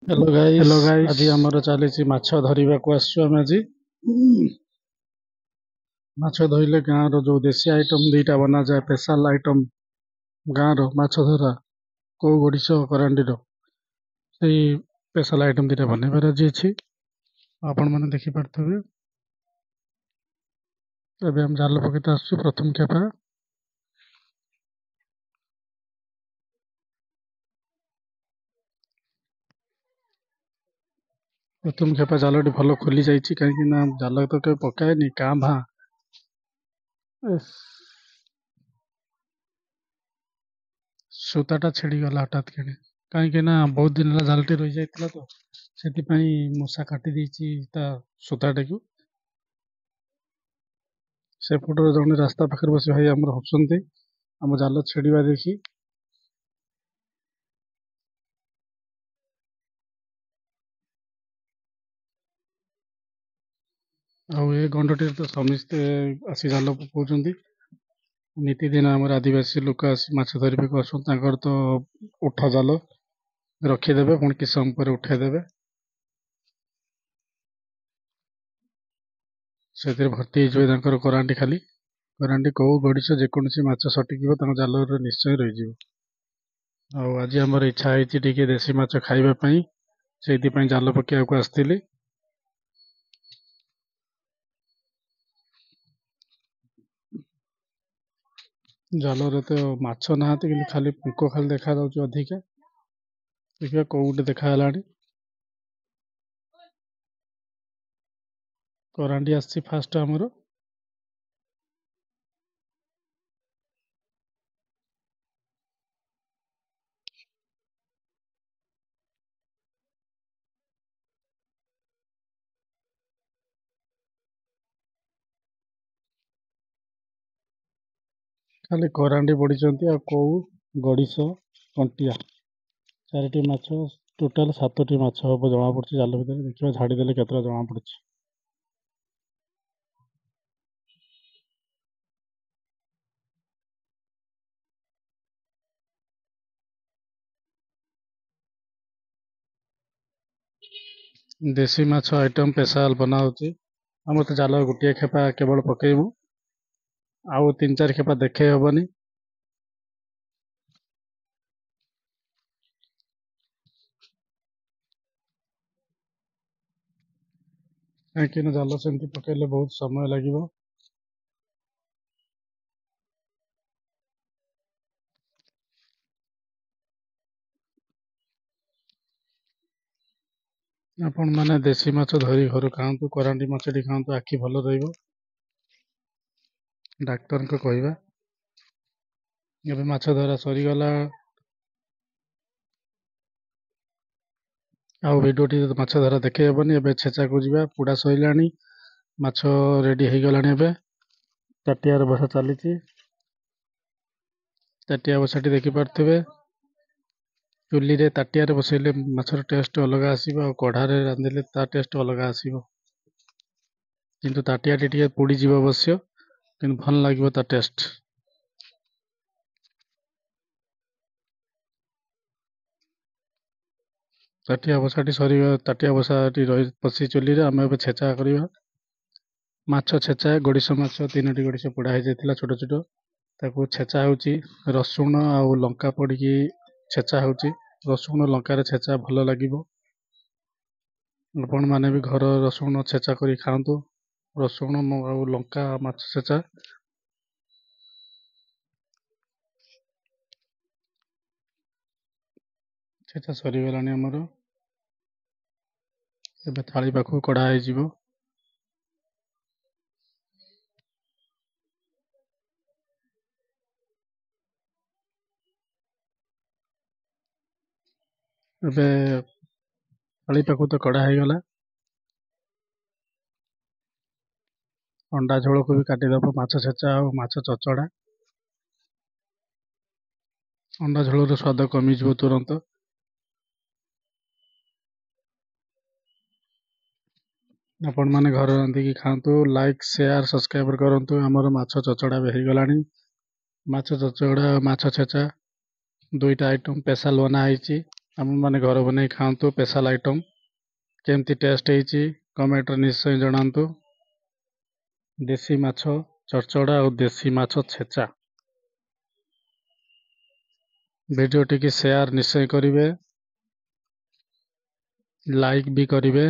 Hello guys. Hello guys. आज आमर चली माछ धरने को आम आज माछ धरले गाँव रो देसी आइटम दुईटा बना जाए स्पेशल आइटम गाँव रो माछ धरा कौ गोडिश करांडी से स्पेशल आइटम दुईटा बनइबार आज अच्छी आपण मैंने देखिपे। एवं जाल पकड़ आस प्रथम खेपा जाल भल खोली जाइए कहीं जाल तो के पकाएनी काँ भाँ सूताटा छिड़गला हठात कि कहीं बहुत दिन है जालटी रही जाता तो से मूषा काटी सूताटा को सेपटर जड़े रास्ता पाखे बस भाई आम हसुँच आम जाल छिड़ा देखी आए गंडटी तो समस्ते आसी जाल पकाउं नीतिदिन आम आदिवासी लोक आस माछ धरने को आस तो उठा जाल रखीदे पुणी कि समय पर उठेदेवे से भर्ती हो करांडी खाली करांडी कौ गड़िश जेकोसी माछ सटिक जाल निश्चय रही आज आम इच्छा है देसी माछ खावाई से जाल पकड़ा को आसती जाल तो माछ ना कि खाली पुक खाली देखा अधिका देखिए कौ गोटे देखा करांडी आसी फास्ट आमर खाली करांडी बढ़ी कौ गड़िश कंटिया चारोटी माछ टोटाल 7टी माछ हम जना पड़ी जाल भितर देखिए झाड़ीदे केतटा जना पड़ी देसी माछ आइटम स्पेशल बना आम तो जाल गोटे खेपा केवल पकेबू आउ 3-4 खेपा देखे हेबनी कहीं जाल सेमती पकेले बहुत समय लगे आपण मैंने देसी माछ धरी घर खातु करांडी माछटी खातु आखि भल डाक्तर को कहवा माछ धरा सरीगला आउ भिडियोटी माछ धरा देखे हेबनी एबे छेचा को जीवा पुड़ा सैला माछ रेडी हो गलानी ताटिया बसा चली ताटिया बसाटी देखिपे चुली रे ताटिया बसैले माछर टेस्ट अलग आसो कढ़ारे रांधिले ता टेस्ट अलग आसो किंतु ताटिया टी पोड़ी जीव अवश्य कि भल लगे ता टेस्ट ताटिया बसाटी सरी ताटिया बसाटी रही पशी चुली रे आम छेचा करवा माछ छेचा गड़िश माछ 3टी गड़िश पोड़ा हो जाता छोट छोट ताकू छेचा होची रसुण आउ लंका पड़ी छेचा होची रसुण लंकार छेचा भल लगे आपण मैंने भी घर रसुण छेचा कर खातु रसुण आउ लंका माछ छेचा छेचा सरीगलानी आमर एबे थाली पाखु कड़ा हो एबे थाली पाखु तो कड़ा हो गला अंडा झोल को भी काटिदब माछ छेचा और माछ चचड़ा अंडा झोल स्वाद कमिज तुरंत आपण मैंने घर रांधिकी खातु लाइक शेयर सब्सक्राइब करूँ आमर माछ चचड़ा भी हो गलानी माछ चचड़ा माछ छेचा दुईटा आइटम स्पेशल बनाई ଆପଣମାନେ ଘରେ ବନେଇ ଖାଆନ୍ତୁ। ସ୍ପେଶାଲ୍ ଆଇଟମ୍ କେମିତି ଟେଷ୍ଟ ହେଇଛି କମେଣ୍ଟରେ ନିଶ୍ଚୟ ଜଣାନ୍ତୁ। ଦେଶୀ ମାଛ ଚଡ଼ଚଡ଼ା ଆଉ ଦେଶୀ ମାଛ ଛେଚା। ଭିଡ଼ିଓଟିକି ସେୟାର ନିଶ୍ଚୟ କରିବେ, ଲାଇକ୍ ବି କରିବେ।